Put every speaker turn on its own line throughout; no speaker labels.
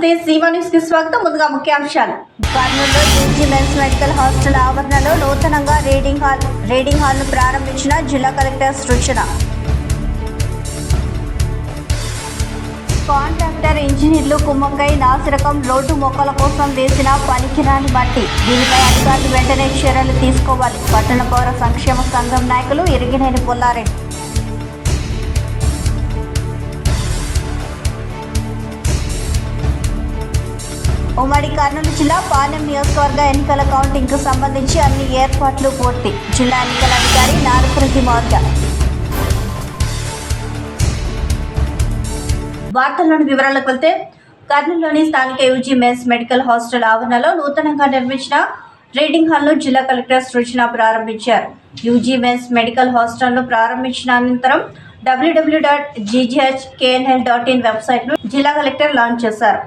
నమస్తే సీమా న్యూస్ కి స్వాగతం. ముందుగా ముఖ్యాంశాలు. కర్నూలులో జేజీ మెన్స్ మెడికల్ హాస్టల్ ఆవరణలో నూతనంగా రీడింగ్ హాల్ ను ప్రారంభించిన జిల్లా కలెక్టర్ సృజన. కాంట్రాక్టర్ ఇంజనీర్లు కుమ్మక్కై నాసిరకం రోడ్డు మొక్కల కోసం వేసిన పనికిరాని మట్టి. దీనిపై అధికారులు వెంటనే చర్యలు తీసుకోవాలి. పట్టణ పౌర సంక్షేమ సంఘం నాయకులు ఇరిగినేని పుల్లారెడ్డి. ఉమ్మడి కర్నూలు జిల్లా పాలెం నియోజకవర్గ ఎన్నికల కౌంటింగ్ కు సంబంధించి అన్ని ఏర్పాట్లు పూర్తి. జిల్లా ఎన్నికల అధికారి నారపురెడ్డి మౌర్య. వార్తల్లోని వివరాలకు వెళ్తే, కర్నూలులోని స్థానిక యూజీ మెన్స్ మెడికల్ హాస్టల్ ఆవరణలో నూతనంగా నిర్మించిన రీడింగ్ హాల్ ను జిల్లా కలెక్టర్ సృజన ప్రారంభించారు. యూజీ మెన్స్ మెడికల్ హాస్టల్ ను ప్రారంభించిన అనంతరం www.ggh.knl.in వెబ్సైట్ ను జిల్లా కలెక్టర్ లాంచ్ చేశారు.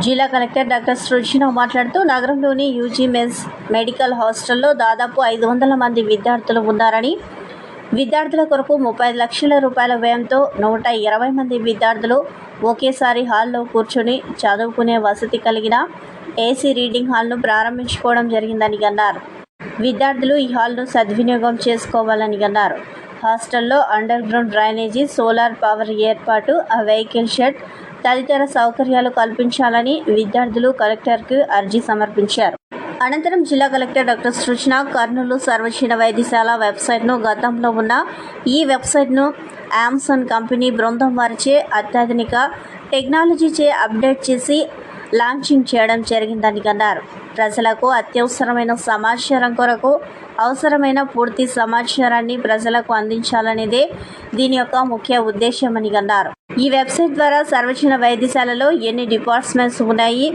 జిల్లా కలెక్టర్ డాక్టర్ సృజన మాట్లాడుతూ, నగరంలోని యూజీ మెన్స్ మెడికల్ హాస్టల్లో దాదాపు 500 మంది విద్యార్థులు ఉన్నారని, విద్యార్థుల కొరకు 35 లక్షల రూపాయల వ్యయంతో 120 మంది విద్యార్థులు ఒకేసారి హాల్లో కూర్చొని చదువుకునే వసతి కలిగిన ఏసీ రీడింగ్ హాల్ను ప్రారంభించుకోవడం జరిగిందని అన్నారు. విద్యార్థులు ఈ హాల్ను సద్వినియోగం చేసుకోవాలని అన్నారు. హాస్టల్లో under ground drainage, solar power ఏర్పాటు, వెహికల్ షెడ్ తదితర సౌకర్యాలు కల్పించాలని విద్యార్థులు కలెక్టర్కు అర్జీ సమర్పించారు. అనంతరం జిల్లా కలెక్టర్ డాక్టర్ సృజన కర్నూలు సర్వజన వైద్యశాల వెబ్సైట్ను, గతంలో ఉన్న ఈ వెబ్సైట్ను అమెజాన్ కంపెనీ బృందం వారిచే అత్యాధునిక టెక్నాలజీచే అప్డేట్ చేసి లాంచింగ్ చేయడం జరిగిందని అన్నారు. ప్రజలకు అత్యవసరమైన సమాచారం కొరకు అవసరమైన పూర్తి సమాచారాన్ని ప్రజలకు అందించాలనేదే దీని యొక్క ముఖ్య ఉద్దేశమని అన్నారు. ఈ వెబ్సైట్ ద్వారా సర్వజన వైద్యశాలలో ఎన్ని డిపార్ట్మెంట్స్ ఉన్నాయి,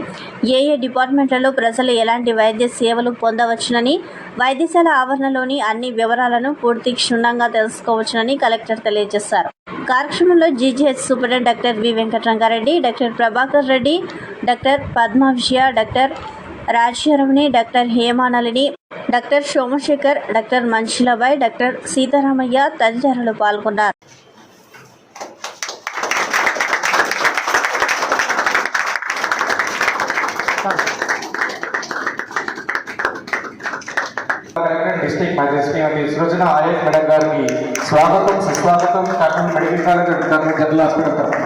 ఏ డిపార్ట్మెంట్లలో ప్రజలు ఎలాంటి వైద్య సేవలు పొందవచ్చునని, వైద్యశాల ఆవరణలోని అన్ని వివరాలను పూర్తి క్షుణ్ణంగా తెలుసుకోవచ్చునని కలెక్టర్ తెలియజేశారు. కార్యక్రమంలో GGH superintendent doctor V Venkatarangareddy, doctor Prabhakar Reddy, doctor Padmavijaya, doctor Rajyaramani, doctor Hemanalini, doctor Somashekhar, doctor Manchilabai, doctor Sitaramaiah తదితరులు పాల్గొన్నారు.
District magistrate Srijana IAS madam గారికి స్వాగతం, సుస్వాగతం. Kurnool medical college Kurnool general hospital తరఫున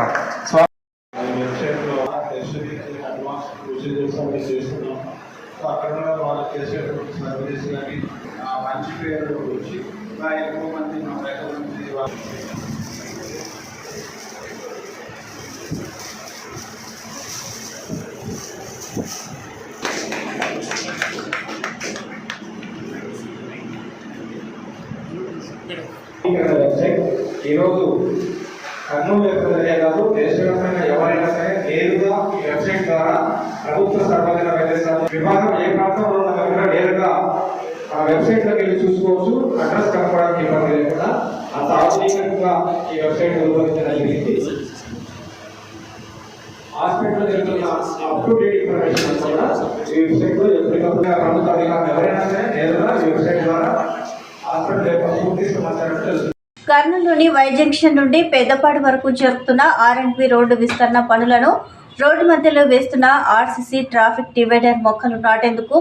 అక్కడ వాళ్ళు చేసేటువంటి సర్వీస్ కానీ మంచి పేరు వచ్చి ఎక్కువ మంది మా దగ్గర నుంచి ఈరోజు కర్నూలు ఎక్కడే కాదు దేశవ్యాప్తంగా ఎవరైనా సరే నేరుగా ఈ వెబ్సైట్ ద్వారా ప్రభుత్వ సర్వజన వైద్యశాల విభాగం ఏ ప్రాంతంలో ఉన్న కూడా నేరుగా ఆ వెబ్సైట్లోకి వెళ్ళి చూసుకోవచ్చు. అడ్రస్ కనుక్కోవడానికి ఇబ్బంది లేకుండా అంత ఆధునికంగా ఈ వెబ్సైట్ రూపొందించడం జరిగింది. హాస్పిటల్లో జరుగుతున్న అప్ టు డేట్ ఇన్ఫర్మేషన్ కూడా ఈ వెబ్సైట్లో ఎప్పటికప్పుడు ప్రభుత్వ అధికారులు ఎవరైనా సరే నేరుగా ఈ వెబ్సైట్ ద్వారా హాస్పిటల్ యొక్క పూర్తి సమాచారం తెలుసు.
కర్నూలులోని వై జంక్షన్ నుండి పెద్దపాడు వరకు జరుగుతున్న R&B రోడ్డు విస్తరణ పనులను రోడ్డు మధ్యలో వేస్తున్న ఆర్సీసీ ట్రాఫిక్ డివైడర్ మొక్కలు నాటేందుకు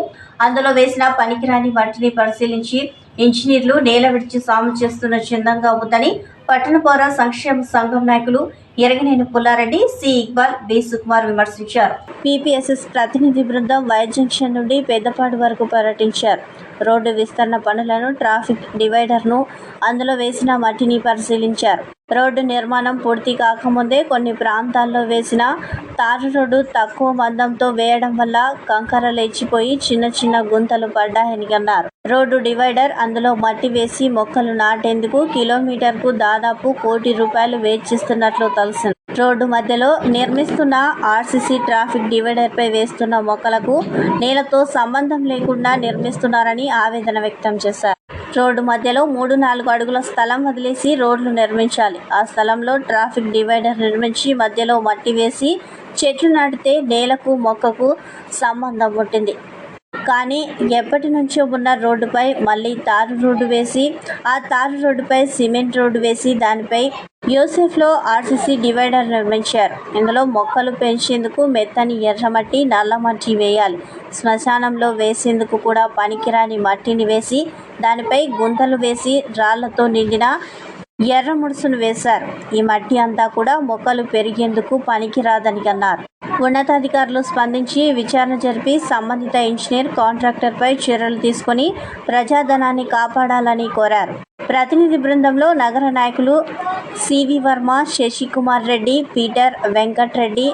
అందులో వేసిన పనికిరాని మట్టిని పరిశీలించి ఇంజనీర్లు నేల విడిచి సాము చేస్తున్న చందంగా ఉందని పట్టణ పౌర సంక్షేమ సంఘం నాయకులు ఇరిగినేని పుల్లారెడ్డి, సి ఇక్బాల్, బి సుకుమార్ విమర్శించారు. పీపీఎస్ఎస్ ప్రతినిధి బృందం వై జంక్షన్ నుండి పెద్దపాడు వరకు పర్యటించారు. రోడ్డు విస్తరణ పనులను, ట్రాఫిక్ డివైడర్ను, అందులో వేసిన మట్టిని పరిశీలించారు. రోడ్డు నిర్మాణం పూర్తి కాకముందే కొన్ని ప్రాంతాల్లో వేసిన తారు రోడ్డు తక్కువ మందంతో వేయడం వల్ల కంకర లేచిపోయి చిన్న చిన్న గుంతలు పడ్డాయని అన్నారు. రోడ్డు డివైడర్, అందులో మట్టి వేసి మొక్కలు నాటేందుకు కిలోమీటర్కు దాదాపు ₹1 కోటి వెచ్చిస్తున్నట్లు తెలిసింది. రోడ్డు మధ్యలో నిర్మిస్తున్న ఆర్సీసీ ట్రాఫిక్ డివైడర్ పై వేస్తున్న మొక్కలకు నేలతో సంబంధం లేకుండా నిర్మిస్తున్నారని ఆవేదన వ్యక్తం చేశారు. రోడ్డు మధ్యలో 3-4 అడుగుల స్థలం వదిలేసి రోడ్లు నిర్మించాలి. ఆ స్థలంలో ట్రాఫిక్ డివైడర్ నిర్మించి మధ్యలో మట్టి వేసి చెట్లు నాటితే నేలకు మొక్కకు సంబంధం ఉంటుంది. కానీ ఎప్పటి నుంచో ఉన్న రోడ్డుపై మళ్ళీ తారు రోడ్డు వేసి ఆ తారు రోడ్డుపై సిమెంట్ రోడ్డు వేసి దానిపై యూసెఫ్లో ఆర్సీసీ డివైడర్ నిర్మించారు. ఇందులో మొక్కలు పెంచేందుకు మెత్తని ఎర్రమట్టి, నల్లమట్టి వేయాలి. శ్మశానంలో వేసేందుకు కూడా పనికిరాని మట్టిని వేసి దానిపై గుంతలు వేసి రాళ్లతో నిండిన ఎర్ర ముడుసును వేశారు. ఈ మట్టి అంతా కూడా మొక్కలు పెరిగేందుకు పనికిరాదని అన్నారు. ఉన్నతాధికారులు స్పందించి విచారణ జరిపి సంబంధిత ఇంజనీర్, కాంట్రాక్టర్పై చర్యలు తీసుకుని ప్రజాధనాన్ని కాపాడాలని కోరారు. ప్రతినిధి బృందంలో నగర నాయకులు సివి వర్మ, శశికుమార్ రెడ్డి, పీటర్, వెంకట్రెడ్డి,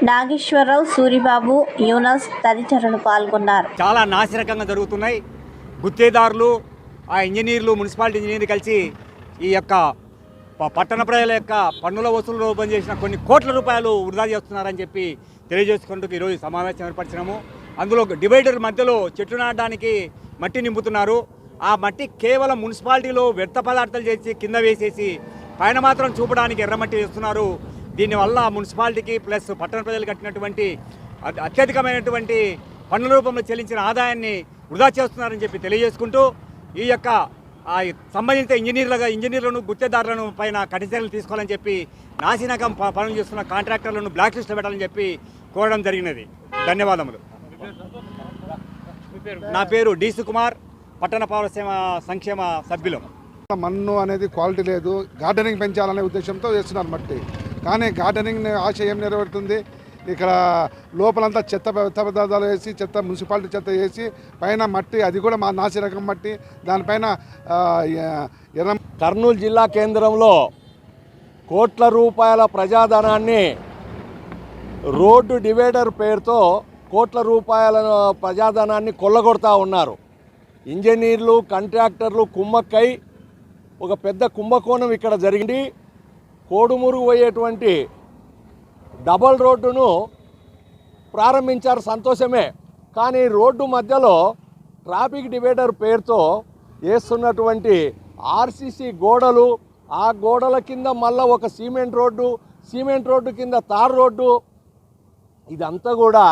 నాగేశ్వరరావు, సూరిబాబు, యూనస్ తదితరులు పాల్గొన్నారు.
చాలా నాసిరకంగా జరుగుతున్నాయి. గుత్తేదారులు, ఆ ఇంజనీర్లు, మున్సిపాలిటీ ఇంజనీర్లు కలిసి ఈ యొక్క పట్టణ ప్రజల యొక్క పన్నుల వసూలు రూపం చేసిన కొన్ని కోట్ల రూపాయలు వృధా చేస్తున్నారని చెప్పి తెలియజేసుకుంటూ ఈరోజు సమావేశం ఏర్పరిచినాము. అందులో డివైడర్ మధ్యలో చెట్లు నాటడానికి మట్టి నింపుతున్నారు. ఆ మట్టి కేవలం మున్సిపాలిటీలో వ్యర్థ పదార్థాలు చేసి కింద వేసేసి పైన మాత్రం చూపడానికి ఎర్రమట్టి వేస్తున్నారు. దీనివల్ల మున్సిపాలిటీకి ప్లస్ పట్టణ ప్రజలు కట్టినటువంటి అత్యధికమైనటువంటి పన్నుల రూపంలో చెల్లించిన ఆదాయాన్ని వృధా చేస్తున్నారని చెప్పి తెలియజేసుకుంటూ ఈ యొక్క సంబంధిత ఇంజనీర్లను, గుత్తేదారులను పైన కఠిన చర్యలు తీసుకోవాలని చెప్పి నాసిరకం పనులు చేస్తున్న కాంట్రాక్టర్లను బ్లాక్ లిస్ట్లో పెట్టాలని చెప్పి కోరడం జరిగినది. ధన్యవాదములు. నా పేరు డి సుకుమార్, పట్టణ పౌర సంక్షేమ సభ్యులు.
మన్ను అనేది క్వాలిటీ లేదు, గార్డెనింగ్ పెంచాలనే ఉద్దేశంతో చేస్తున్నారు మట్టి. కానీ గార్డెనింగ్ ఆశ ఏం నెరవేరుతుంది? ఇక్కడ లోపలంతా చెత్త పదార్థాలు వేసి, మున్సిపాలిటీ చెత్త వేసి పైన మట్టి, అది కూడా మా నాసిరకం మట్టి, దానిపైన ఎర్ర.
కర్నూలు జిల్లా కేంద్రంలో కోట్ల రూపాయల ప్రజాధనాన్ని రోడ్డు డివైడర్ పేరుతో కోట్ల రూపాయల ప్రజాధనాన్ని కొల్లగొడతా ఉన్నారు. ఇంజనీర్లు, కాంట్రాక్టర్లు కుమ్మక్కై ఒక పెద్ద కుంభకోణం ఇక్కడ జరిగింది. కోడుమూరు పోయేటువంటి డబల్ రోడ్డును ప్రారంభించారు, సంతోషమే. కానీ రోడ్డు మధ్యలో ట్రాఫిక్ డివైడర్ పేరుతో వేస్తున్నటువంటి ఆర్సీసీ గోడలు, ఆ గోడల కింద మళ్ళీ ఒక సిమెంట్ రోడ్డు కింద తార్ రోడ్డు, ఇదంతా కూడా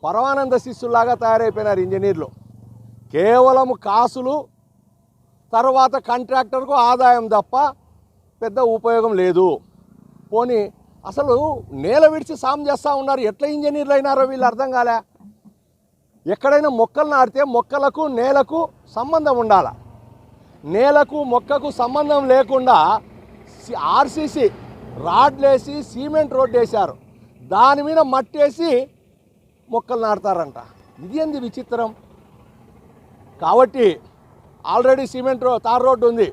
పరమానంద శిష్యులాగా తయారైపోయినారు ఇంజనీర్లు. కేవలం కాసులు, తర్వాత కాంట్రాక్టర్కు ఆదాయం తప్ప పెద్ద ఉపయోగం లేదు. పోనీ అసలు నేల విడిచి సాయం చేస్తూ ఉన్నారు. ఎట్లా ఇంజనీర్లు అయినారో వీళ్ళు అర్థం కాలే. ఎక్కడైనా మొక్కలు నాటితే మొక్కలకు నేలకు సంబంధం ఉండాలి. నేలకు మొక్కకు సంబంధం లేకుండా ఆర్సీసీ రాడ్లేసి సిమెంట్ రోడ్డు వేశారు. దాని మీద మట్టేసి మొక్కలు నాటుతారంట. ఇది ఏంది విచిత్రం? కాబట్టి ఆల్రెడీ తార్ రోడ్డు ఉంది,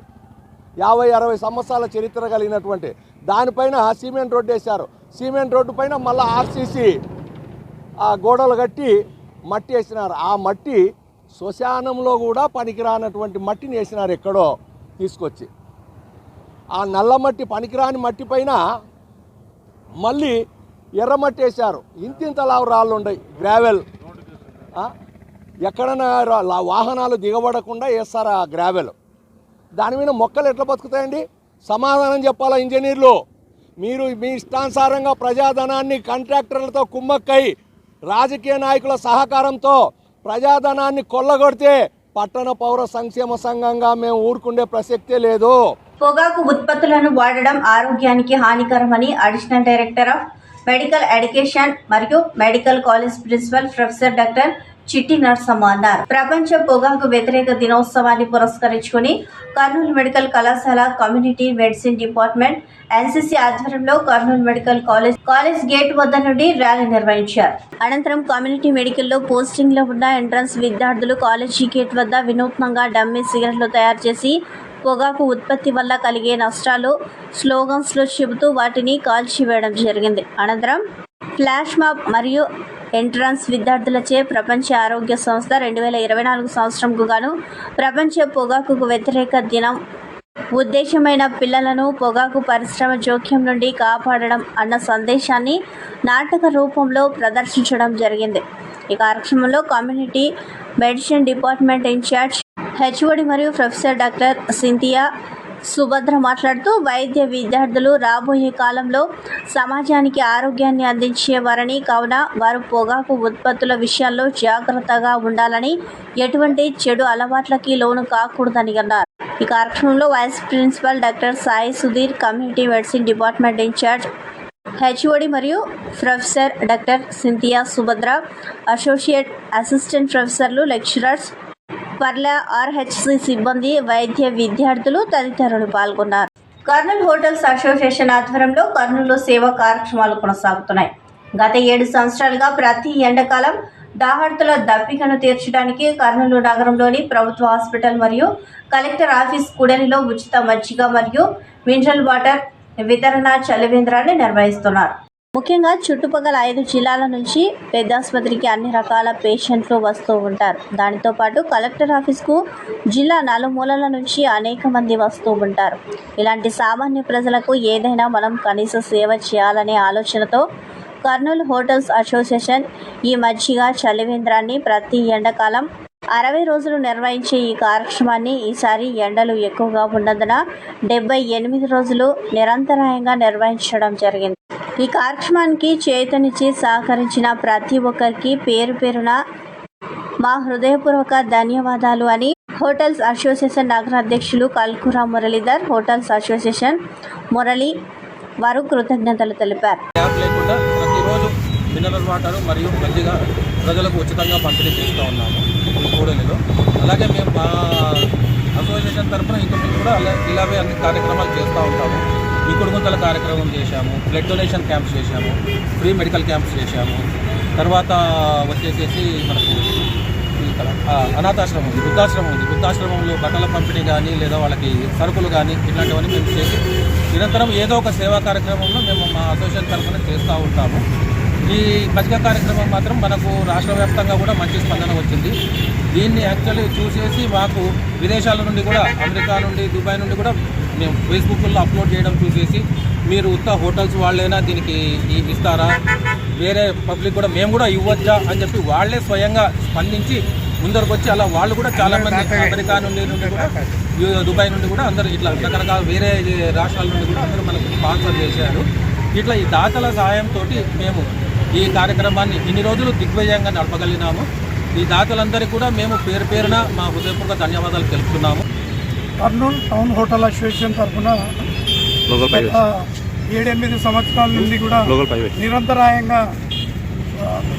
50-60 సంవత్సరాల చరిత్ర కలిగినటువంటి దానిపైన సిమెంట్ రోడ్డు వేశారు. సిమెంట్ రోడ్డు పైన మళ్ళీ ఆర్సీసీ ఆ గోడలు కట్టి మట్టి వేసినారు. ఆ మట్టి శ్మశానంలో కూడా పనికిరానటువంటి మట్టిని వేసినారు ఎక్కడో తీసుకొచ్చి. ఆ నల్ల మట్టి, పనికిరాని మట్టి పైన మళ్ళీ ఎర్రమట్టి వేశారు. ఇంతింతలా రాళ్ళు ఉన్నాయి, గ్రావెల్. ఎక్కడైనా వాహనాలు దిగబడకుండా వేస్తారు ఆ గ్రావెల్. దాని మీద మొక్కలు ఎట్లా బతుకుతాయండి? సమాధానం చెప్పాలా ఇంజనీర్లు. మీరు మీ ఇష్టానుసారంగా ప్రజాధనాన్ని కాంట్రాక్టర్లతో కుమ్మక్కై రాజకీయ నాయకుల సహకారంతో ప్రజాధనాన్ని కొల్లగొడితే పట్టణ పౌర సంక్షేమ సంఘంగా మేము ఊరుకుండే ప్రసక్తే లేదు.
పొగాకు ఉత్పత్తులను వాడడం ఆరోగ్యానికి హానికరమని additional director of medical education మరియు medical college principal professor doctor Chitti Narsamma అన్నారు. ప్రపంచ పొగాకు వ్యతిరేక దినోత్సవాన్ని పురస్కరించుకుని కర్నూలు మెడికల్ కళాశాల కమ్యూనిటీ మెడిసిన్ డిపార్ట్మెంట్ ఎన్సీసీ ఆధ్వర్యంలో కర్నూలు మెడికల్ కాలేజ్ గేట్ వద్ద నుండి ర్యాలీ నిర్వహించారు. అనంతరం కమ్యూనిటీ మెడికల్లో పోస్టింగ్ లో ఉన్న ఎంట్రన్స్ విద్యార్థులు కాలేజీ గేట్ వద్ద వినూత్నంగా డమ్మీ సిగరెట్లు తయారు చేసి పొగాకు ఉత్పత్తి వల్ల కలిగే నష్టాలు స్లోగన్స్లో చెబుతూ వాటిని కాల్చివేయడం జరిగింది. అనంతరం ఫ్లాష్ మాబ్ మరియు ఎంట్రన్స్ విద్యార్థులచే ప్రపంచ ఆరోగ్య సంస్థ 2024 సంవత్సరంకు గాను ప్రపంచ పొగాకు వ్యతిరేక దినం ఉద్దేశమైన పిల్లలను పొగాకు పరిశ్రమ జోక్యం నుండి కాపాడడం అన్న సందేశాన్ని నాటక రూపంలో ప్రదర్శించడం జరిగింది. ఈ కార్యక్రమంలో community medicine department incharge HOD మరియు ప్రొఫెసర్ డాక్టర్ సింథియా, సుభద్ర మాట్లాడుతూ వైద్య విద్యార్థులు రాబోయే కాలంలో సమాజానికి ఆరోగ్యాన్ని అందించేవారని, కావున వారు పొగాకు ఉత్పత్తుల విషయాల్లో జాగ్రత్తగా ఉండాలని, ఎటువంటి చెడు అలవాట్లకి లోను కాకూడదని అన్నారు. ఈ కార్యక్రమంలో vice principal doctor Sai Sudheer, community medicine department incharge HOD మరియు professor doctor Cynthia Subhadra, associate assistant ప్రొఫెసర్లు, లెక్చరర్స్, పర్ల ఆర్హెచ్సి సిబ్బంది, వైద్య విద్యార్థులు తదితరులు పాల్గొన్నారు. కర్నూలు హోటల్స్ అసోసియేషన్ ఆధ్వర్యంలో కర్నూలులో సేవా కార్యక్రమాలు కొనసాగుతున్నాయి. గత 7 సంవత్సరాలుగా ప్రతి ఎండాకాలం దాహార్తుల దప్పికను తీర్చడానికి కర్నూలు నగరంలోని ప్రభుత్వ హాస్పిటల్ మరియు కలెక్టర్ ఆఫీస్ కూడలిలో ఉచిత మజ్జిగ మరియు మినరల్ వాటర్ వితరణ చలివేంద్రాన్ని నిర్వహిస్తున్నారు. ముఖ్యంగా చుట్టుపక్కల 5 జిల్లాల నుంచి పెద్దాసుపత్రికి అన్ని రకాల పేషెంట్లు వస్తూ ఉంటారు. దానితో పాటు కలెక్టర్ ఆఫీస్కు జిల్లా నలుమూలల నుంచి అనేక మంది వస్తూ ఉంటారు. ఇలాంటి సామాన్య ప్రజలకు ఏదైనా మనం కనీస సేవ చేయాలనే ఆలోచనతో కర్నూలు హోటల్స్ అసోసియేషన్ ఈ మజ్జిగ చలివేంద్రాన్ని ప్రతి ఎండాకాలం 60 రోజులు నిర్వహించే ఈ కార్యక్రమాన్ని ఈసారి ఎండలు ఎక్కువగా ఉన్నందున 78 రోజులు నిరంతరాయంగా నిర్వహించడం జరిగింది. ఈ కార్యక్రమానికి చేతనిచ్చి సహకరించిన ప్రతి ఒక్కరికి పేరు పేరున మా హృదయపూర్వక ధన్యవాదాలు అని హోటల్స్ అసోసియేషన్ నగర అధ్యక్షులు కల్కురా మురళీధర్, హోటల్స్ అసోసియేషన్ మురళి వారు కృతజ్ఞతలు తెలిపారు.
లేకుండా ప్రతిరోజు మినరల్ వాటర్ మరియు మజ్జిగ ప్రజలకు ఉచితంగా పంపిణీ చేస్తూ ఉన్నాము ఈ కూడలిలో. అలాగే మేము మా అసోసియేషన్ తరఫున ఇంతకుముందు కూడా ఇలాగే అన్ని కార్యక్రమాలు చేస్తూ ఉంటాము. ఈ కుడుగుంతల కార్యక్రమం చేశాము, బ్లడ్ డొనేషన్ క్యాంప్స్ చేశాము, ఫ్రీ మెడికల్ క్యాంప్స్ చేశాము. తర్వాత వచ్చేసేసి మనకు అనాథాశ్రమం ఉంది, వృద్ధాశ్రమం ఉంది. వృద్ధాశ్రమంలో బట్టల పంపిణీ కానీ లేదా వాళ్ళకి సరుకులు కానీ ఇట్లాంటివన్నీ మేము చేసి నిరంతరం ఏదో ఒక సేవా కార్యక్రమంలో మేము మా అసోసియేషన్ తరఫున చేస్తూ ఉంటాము. ఈ మజ్జిగ కార్యక్రమం మాత్రం మనకు రాష్ట్ర వ్యాప్తంగా కూడా మంచి స్పందన వచ్చింది. దీన్ని యాక్చువల్లీ చూసేసి మాకు విదేశాల నుండి కూడా, అమెరికా నుండి, దుబాయ్ నుండి కూడా మేము ఫేస్బుక్లో అప్లోడ్ చేయడం చూసేసి మీరు ఉత్త హోటల్స్ వాళ్ళైనా దీనికి ఇస్తారా, వేరే పబ్లిక్ కూడా మేము కూడా ఇవ్వచ్చా అని చెప్పి వాళ్ళే స్వయంగా స్పందించి ముందరకు వచ్చి అలా వాళ్ళు కూడా చాలామంది అమెరికా నుండి కూడా, దుబాయ్ నుండి కూడా అందరూ ఇట్లా రకరకాల వేరే రాష్ట్రాల నుండి కూడా అందరూ మనకు స్పాన్సర్ చేశారు. ఇట్లా ఈ దాతల సహాయంతో మేము ఈ కార్యక్రమాన్ని ఇన్ని రోజులు దిగ్విజయంగా నడపగలిగినాము. ఈ దాతలందరికీ కూడా మేము పేరు పేరున మా హృదయపూర్వక ధన్యవాదాలు తెలుపుతున్నాము.
కర్నూలు టౌన్ హోటల్ అసోసియేషన్ తరఫున 7-8 సంవత్సరాల నుండి కూడా నిరంతరాయంగా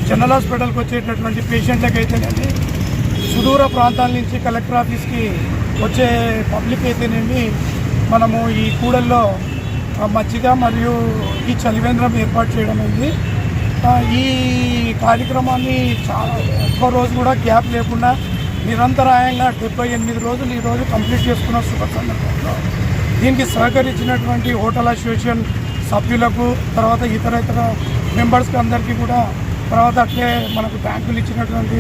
జనరల్ హాస్పిటల్కి వచ్చేటటువంటి పేషెంట్లకు అయితేనేమి, సుదూర ప్రాంతాల నుంచి కలెక్టర్ ఆఫీస్కి వచ్చే పబ్లిక్ అయితేనేమి, మనము ఈ కూడల్లో మజ్జిగ మరియు ఈ చలివేంద్రం ఏర్పాటు చేయడం అయింది. ఈ కార్యక్రమాన్ని చాలా ఎక్కువ రోజు కూడా గ్యాప్ లేకుండా నిరంతరాయంగా 78 రోజులు ఈరోజు కంప్లీట్ చేసుకున్న శుభ సందర్భంలో దీనికి సహకరించినటువంటి హోటల్ అసోసియేషన్ సభ్యులకు, తర్వాత ఇతర మెంబర్స్కి అందరికీ కూడా, తర్వాత అట్లే మనకు బ్యాంకులు ఇచ్చినటువంటి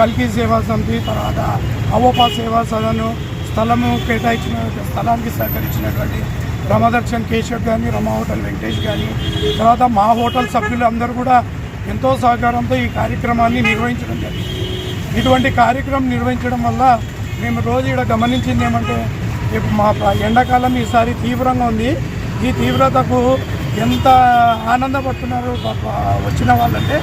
కల్కి సేవా సమితి, తర్వాత అవోపా సేవా సదను, స్థలము కేటాయించిన స్థలానికి సహకరించినటువంటి రమదర్శన్ కేశవ్ కానీ, రమా హోటల్ వెంకటేష్ కానీ, తర్వాత మా హోటల్ సభ్యులు అందరూ కూడా ఎంతో సహకారంతో ఈ కార్యక్రమాన్ని నిర్వహించడం జరిగింది. ఇటువంటి కార్యక్రమం నిర్వహించడం వల్ల మేము రోజు ఇక్కడ గమనించింది ఏమంటే, మా ఎండాకాలం ఈసారి తీవ్రంగా ఉంది. ఈ తీవ్రతకు ఎంత ఆనందపడుతున్నారు వచ్చిన వాళ్ళంటే.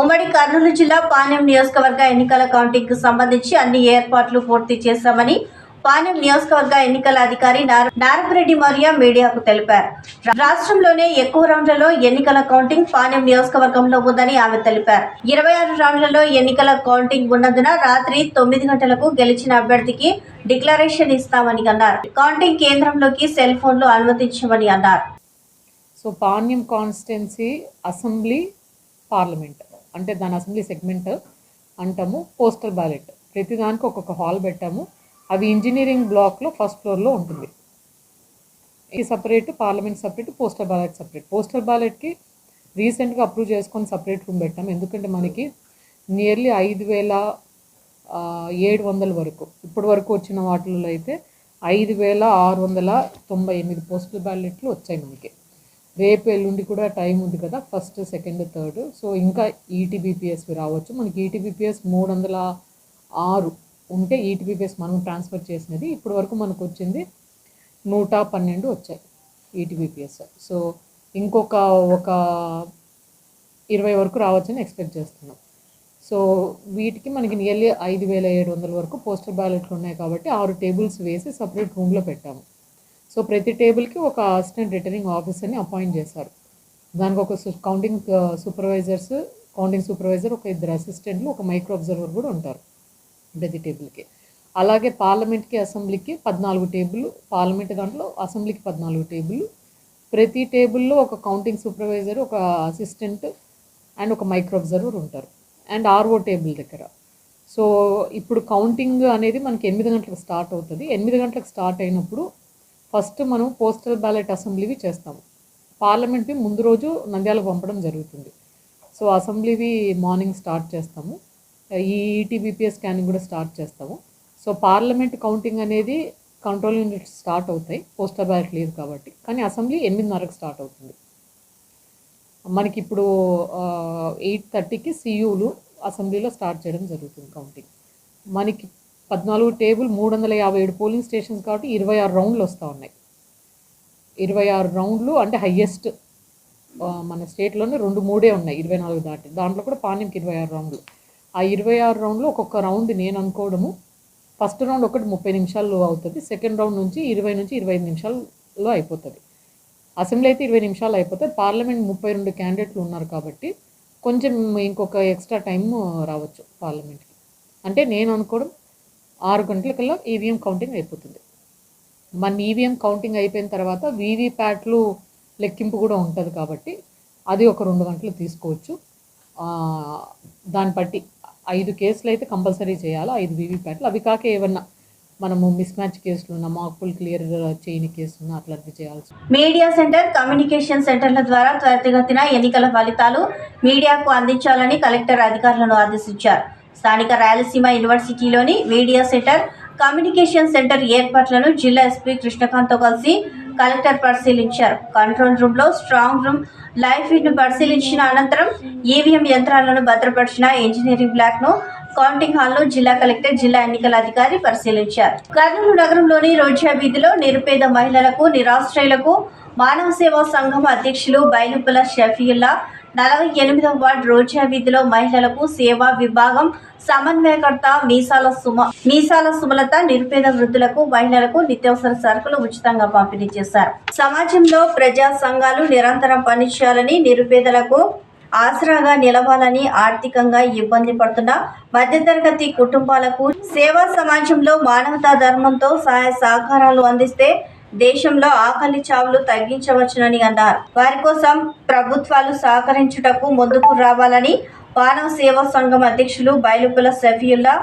ఉమ్మడి కర్నూలు జిల్లా పాణ్యం నియోజకవర్గ ఎన్నికల కౌంటింగ్ కు సంబంధించి అన్ని ఏర్పాట్లు పూర్తి చేశామని పాణ్యం నియోజకవర్గ ఎన్నికల అధికారి నారపరెడ్డి మౌర్య మీడియాకు తెలిపారు. రాష్ట్రంలోనే ఎక్కువ రౌండ్లలో ఎన్నికల కౌంటింగ్ పాణ్యం నియోజకవర్గంలో ఉందని ఆమె తెలిపారు. 26 రౌండ్లలో ఎన్నికల కౌంటింగ్ ఉన్నందున రాత్రి 9 గంటలకు గెలిచిన అభ్యర్థికి డిక్లరేషన్ ఇస్తామని అన్నారు. కౌంటింగ్ కేంద్రంలోకి సెల్ ఫోన్లు అనుమతించమని అన్నారు.
So Panyam constituency assembly parliament అంటే దాని అసెంబ్లీ సెగ్మెంట్ అంటాము. పోస్టల్ బ్యాలెట్ ప్రతిదానికి ఒక్కొక్క హాల్ పెట్టాము. అవి ఇంజనీరింగ్ బ్లాక్లో ఫస్ట్ ఫ్లోర్లో ఉంటుంది. ఈ separate parliament separate, postal ballot separate. Postal బ్యాలెట్కి రీసెంట్గా అప్రూవ్ చేసుకొని సపరేట్ రూమ్ పెట్టాము. ఎందుకంటే మనకి నియర్లీ 5,700 వరకు ఇప్పటి వరకు వచ్చిన వాటిల్లో అయితే 5,698 పోస్టల్ బ్యాలెట్లు వచ్చాయి మనకి. రేపు ఎల్లుండి కూడా టైం ఉంది కదా, 1st, 2nd, 3rd. సో ఇంకా ఈటీబీపీఎస్వి రావచ్చు. మనకి ఈటీబీపీఎస్ 306 ఉంటే ఈటీబీపీఎస్ మనం ట్రాన్స్ఫర్ చేసినది. ఇప్పటి వరకు మనకు వచ్చింది 112 వచ్చాయి ఈటీబీపీఎస్. సో ఇంకొక 20 వరకు రావచ్చని ఎక్స్పెక్ట్ చేస్తున్నాం. సో వీటికి మనకి నియర్లీ 5,700 వరకు పోస్టల్ బ్యాలెట్లు ఉన్నాయి కాబట్టి 6 టేబుల్స్ వేసి సపరేట్ రూమ్లో పెట్టాము. సో ప్రతి టేబుల్కి ఒక అసిస్టెంట్ రిటర్నింగ్ ఆఫీసర్ని అపాయింట్ చేశారు. దానికి ఒక కౌంటింగ్ సూపర్వైజర్, ఒక 2 అసిస్టెంట్లు, ఒక మైక్రో అబ్జర్వర్ కూడా ఉంటారు ప్రతి టేబుల్కి. అలాగే పార్లమెంట్కి, అసెంబ్లీకి 14 టేబుల్, పార్లమెంట్ దాంట్లో అసెంబ్లీకి 14 టేబుల్. ప్రతి టేబుల్లో ఒక కౌంటింగ్ సూపర్వైజర్, ఒక అసిస్టెంట్ అండ్ ఒక మైక్రో అబ్జర్వర్ ఉంటారు. అండ్ ఆర్ఓ టేబుల్ దగ్గర. సో ఇప్పుడు కౌంటింగ్ అనేది మనకి 8 గంటలకు స్టార్ట్ అవుతుంది. 8 గంటలకు స్టార్ట్ అయినప్పుడు ఫస్ట్ మనం పోస్టల్ బ్యాలెట్ అసెంబ్లీవి చేస్తాము. పార్లమెంట్వి ముందు రోజు నంద్యాలకు పంపడం జరుగుతుంది. సో అసెంబ్లీవి మార్నింగ్ స్టార్ట్ చేస్తాము. ఈ ఈటీబీపీఎస్ స్కానింగ్ కూడా స్టార్ట్ చేస్తాము. సో పార్లమెంట్ కౌంటింగ్ అనేది కంట్రోల్ యూనిట్ స్టార్ట్ అవుతాయి, పోస్టల్ బ్యాలెట్ లేదు కాబట్టి. కానీ అసెంబ్లీ 8:30కి స్టార్ట్ అవుతుంది. మనకి ఇప్పుడు 8:30కి సియూలు అసెంబ్లీలో స్టార్ట్ చేయడం జరుగుతుంది కౌంటింగ్. మనకి 14 టేబుల్ 357 పోలింగ్ స్టేషన్స్ కాబట్టి 26 రౌండ్లు వస్తూ ఉన్నాయి. 26 రౌండ్లు అంటే హయ్యెస్ట్ మన స్టేట్లోనే 2-3 ఉన్నాయి 24 దాటి. దాంట్లో కూడా పాణ్యంకి 26 రౌండ్లు. ఆ 26 రౌండ్లు ఒక్కొక్క రౌండ్ నేను అనుకోవడము, ఫస్ట్ రౌండ్ ఒకటి 30 నిమిషాల్లో అవుతుంది. సెకండ్ రౌండ్ నుంచి 20 నుంచి 25 నిమిషాల్లో అయిపోతుంది. అసెంబ్లీ అయితే 20 నిమిషాలు అయిపోతుంది. పార్లమెంట్ 32 క్యాండిడేట్లు ఉన్నారు కాబట్టి కొంచెం ఇంకొక ఎక్స్ట్రా టైం రావచ్చు పార్లమెంట్కి. అంటే నేను అనుకోవడం 6 గంటలకల్లా ఈవీఎం కౌంటింగ్ అయిపోతుంది. మన ఈవీఎం కౌంటింగ్ అయిపోయిన తర్వాత వీవీప్యాట్లు లెక్కింపు కూడా ఉంటుంది కాబట్టి అది ఒక 2 గంటలు తీసుకోవచ్చు. దాన్ని బట్టి 5 కేసులు అయితే కంపల్సరీ చేయాలి, 5 వీవీప్యాట్లు. అవి కాక ఏమన్నా మనము మిస్ మ్యాచ్ కేసులు ఉన్న, మాక్ఫుల్ క్లియర్ చేయని కేసులు అట్లాంటివి చేయాల్సి.
మీడియా సెంటర్, కమ్యూనికేషన్ సెంటర్ల ద్వారా త్వరితగతిన ఎన్నికల ఫలితాలు మీడియాకు అందించాలని కలెక్టర్ అధికారులను ఆదేశించారు. స్థానిక రాయలసీమ యూనివర్సిటీలోని మీడియా సెంటర్, కమ్యూనికేషన్ సెంటర్ ఏర్పాట్లను జిల్లా ఎస్పీ కృష్ణకాంత్తో కలిసి కలెక్టర్ పరిశీలించారు. కంట్రోల్ రూమ్లో స్ట్రాంగ్ రూమ్, లైవ్ ఫీడ్ను పరిశీలించిన అనంతరం ఈవీఎం యంత్రాలను భద్రపరిచిన ఇంజనీరింగ్ బ్లాక్ను కౌంటింగ్ హాల్లో జిల్లా కలెక్టర్, జిల్లా ఎన్నికల అధికారి పరిశీలించారు. కర్నూలు నగరంలోని రోజా వీధిలో నిరుపేద మహిళలకు, నిరాశ్రయులకు మానవ సేవా సంఘం అధ్యక్షులు బైలుపుల షఫీయుల్లా 48వ వార్డు రోజా వీధిలో మహిళలకు సేవా విభాగం సమన్వయకర్త మీసాల సుమలత నిరుపేద వృద్ధులకు, మహిళలకు నిత్యావసర సరుకులు ఉచితంగా పంపిణీ చేశారు. సమాజంలో ప్రజా సంఘాలు నిరంతరం పనిచేయాలని, నిరుపేదలకు ఆసరాగా నిలవాలని, ఆర్థికంగా ఇబ్బంది పడుతున్న మధ్యతరగతి కుటుంబాలకు సేవా సమాజంలో మానవతా ధర్మంతో సహాయ సహకారాలు అందిస్తే దేశంలో ఆకలి చావులు తగ్గించవచ్చునని అన్నారు. వారి కోసం ప్రభుత్వాలు సహకరించుటకు ముందుకు రావాలని మానవ సేవా సంఘం అధ్యక్షులు బైలుపుల షఫీయుల్లా,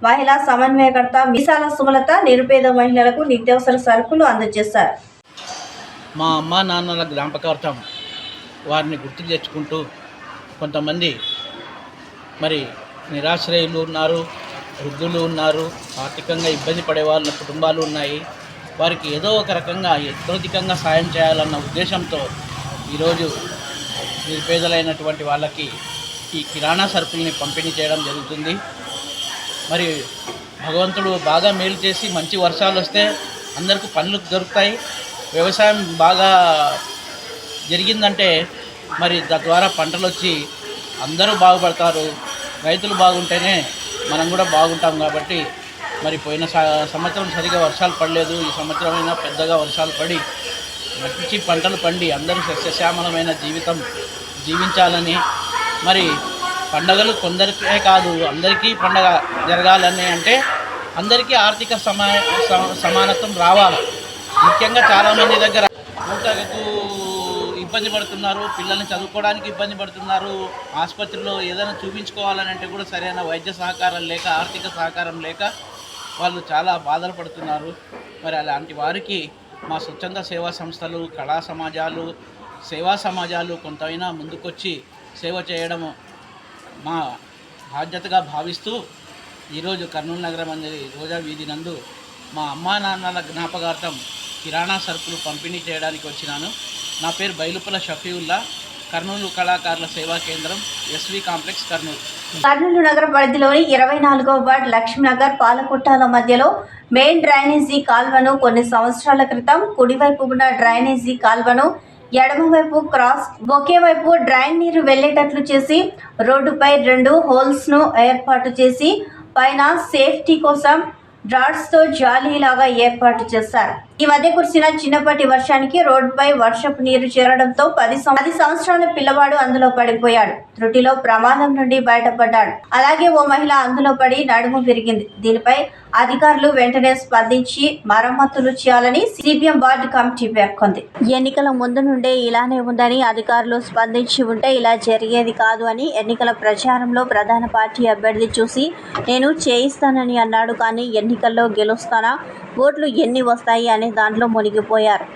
మహిళా సమన్వయకర్త మీసాల సుమలత నిరుపేద మహిళలకు నిత్యావసర సరుకులు అందజేశారు.
మా అమ్మా నాన్నల జ్ఞాపకార్థం వారిని గుర్తు తెచ్చుకుంటూ కొంతమంది మరి నిరాశ్రయులు ఉన్నారు, వృద్ధులు ఉన్నారు, ఆర్థికంగా ఇబ్బంది పడే వాళ్ళ కుటుంబాలు ఉన్నాయి. వారికి ఏదో ఒక రకంగా యథోధికంగా సాయం చేయాలన్న ఉద్దేశంతో ఈరోజు నిరుపేదలైనటువంటి వాళ్ళకి ఈ కిరాణా సరుకుల్ని పంపిణీ చేయడం జరుగుతుంది. మరి భగవంతుడు బాగా మేలు చేసి మంచి వర్షాలు వస్తే అందరికీ పనులు దొరుకుతాయి. వ్యవసాయం బాగా జరిగిందంటే మరి తద్వారా పంటలు వచ్చి అందరూ బాగుపడతారు. రైతులు బాగుంటేనే మనం కూడా బాగుంటాం. కాబట్టి మరి పోయిన సంవత్సరం సరిగా వర్షాలు పడలేదు. ఈ సంవత్సరమైనా పెద్దగా వర్షాలు పడి మంచి పంటలు పండి అందరూ సస్యశ్యామలమైన జీవితం జీవించాలని, మరి పండగలు కొందరికే కాదు అందరికీ పండగ జరగాలని అంటే అందరికీ ఆర్థిక సమానత్వం రావాలి. ముఖ్యంగా చాలామంది దగ్గర ఊటకు ఇబ్బంది పడుతున్నారు, పిల్లల్ని చదువుకోవడానికి ఇబ్బంది పడుతున్నారు, ఆసుపత్రిలో ఏదైనా చూపించుకోవాలని అంటే కూడా సరైన వైద్య సహకారం లేక, ఆర్థిక సహకారం లేక వాళ్ళు చాలా బాధలు పడుతున్నారు. మరి అలాంటి వారికి మా స్వచ్ఛంద సేవా సంస్థలు, కళా సమాజాలు, సేవా సమాజాలు కొంతైనా ముందుకొచ్చి సేవ చేయడము మా బాధ్యతగా భావిస్తూ ఈరోజు కర్నూలు నగరం అనేది రోజా వీధి నందు మా అమ్మా నాన్నల జ్ఞాపకార్థం కిరాణా సరుకులు పంపిణీ చేయడానికి వచ్చినాను. నా పేరు బైలుపుల షఫీయుల్లా, కర్నూలు కళాకారుల సేవా కేంద్రం, ఎస్వి కాంప్లెక్స్, కర్నూలు.
కర్నూలు నగర పరిధిలోని 24వ వార్డు లక్ష్మీనగర్ పాలకుట్టాల మధ్యలో మెయిన్ డ్రైనేజీ కాల్వను కొన్ని సంవత్సరాల క్రితం కుడివైపు ఉన్న డ్రైనేజీ కాల్వను ఎడమవైపు క్రాస్ ఒకే వైపు డ్రైన్ నీరు వెళ్లేటట్లు చేసి రోడ్డుపై 2 హోల్స్ ను ఏర్పాటు చేసి పైన సేఫ్టీ కోసం డ్రాట్స్ తో జాలీలాగా ఏర్పాటు చేశారు. ఈ మధ్య కురిసిన చిన్నపాటి వర్షానికి రోడ్డుపై వర్షపు నీరు చేరడంతో 10 సంవత్సరాల పిల్లవాడు అందులో పడిపోయాడు. త్రుటిలో ప్రమాదం నుండి బయటపడ్డాడు. అలాగే ఓ మహిళ అందులో పడి నడుము విరిగింది. దీనిపై అధికారులు వెంటనే స్పందించి మరమ్మతులు చేయాలని సిపిఎం వార్డు కమిటీ పేర్కొంది. ఎన్నికల ముందు నుండే ఇలానే ఉందని అధికారులు స్పందించి ఉంటే ఇలా జరిగేది కాదు అని ఎన్నికల ప్రచారంలో ప్రధాన పార్టీ అభ్యర్థి చూసి నేను చేయిస్తానని అన్నాడు. కానీ ఎన్నికల్లో గెలుస్తానా, ఓట్లు ఎన్ని వస్తాయి అనే దాంట్లో మునిగిపోయారు.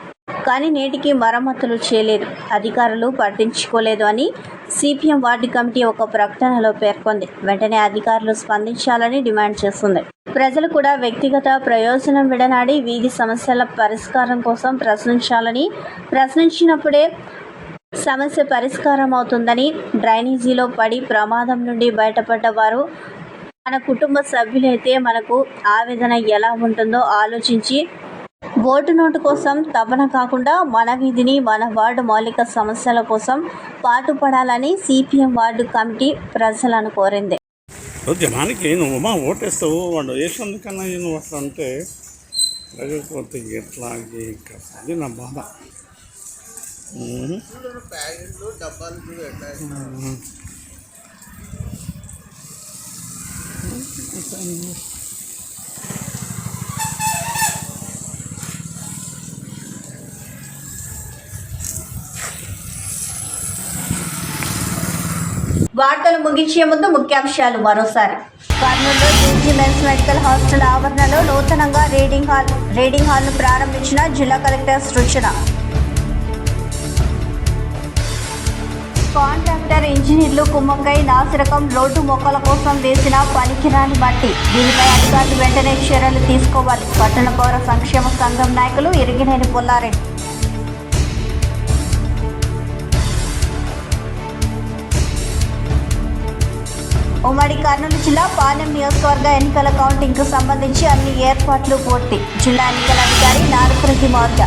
కానీ నేటికి మరమ్మతులు చేయలేదు, అధికారులు పట్టించుకోలేదు అని సిపిఎం వార్డు కమిటీ ఒక ప్రకటనలో పేర్కొంది. వెంటనే అధికారులు స్పందించాలని డిమాండ్ చేస్తుంది. ప్రజలు కూడా వ్యక్తిగత ప్రయోజనం విడనాడి వీధి సమస్యల పరిష్కారం కోసం ప్రశ్నించాలని, ప్రశ్నించినప్పుడే సమస్య పరిష్కారం అవుతుందని, డ్రైనేజీలో పడి ప్రమాదం నుండి బయటపడ్డ వారు మన కుటుంబ సభ్యులైతే మనకు ఆవేదన ఎలా ఉంటుందో ఆలోచించి ఓటు నోటు కోసం తపన కాకుండా మన వీధిని, మన వార్డు మౌలిక సమస్యల కోసం పాటుపడాలని సిపిఎం వార్డు కమిటీ ప్రజలను కోరింది.
జనానికి నువ్వు మా ఓటేస్తావు, వాడు వేసినందుకన్నా నువ్వు అట్లా అంటే లేకపోతే ఎట్లా ఇంకా అది నా బాధ.
వార్తలు ముగించే ముందు ముఖ్యాంశాలు మరోసారి. కర్నూలులో యూజీ మెన్స్ మెడికల్ హాస్టల్ ఆవరణలో నూతనంగా రీడింగ్ హాల్ను ప్రారంభించిన జిల్లా కలెక్టర్ సృజన. కాంట్రాక్టర్ ఇంజనీర్లు కుమ్మక్కై నాసిరకం రోడ్డు మొక్కల కోసం వేసిన పనికిరాని మట్టి. దీనిపై అధికారులు వెంటనే చర్యలు తీసుకోవాలి. పట్టణ పౌర సంక్షేమ సంఘం నాయకులు ఇరిగినేని పుల్లారెడ్డి. ఉమ్మడి కర్నూలు జిల్లా పాలెం నియోజకవర్గ ఎన్నికల కౌంటింగ్ కు సంబంధించి అన్ని ఏర్పాట్లు పూర్తి. జిల్లా ఎన్నికల అధికారి నారపురెడ్డి మౌర్య.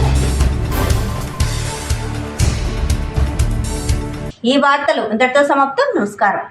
ఈ వార్తలు ఇంతటితో సమాప్తం. నమస్కారం.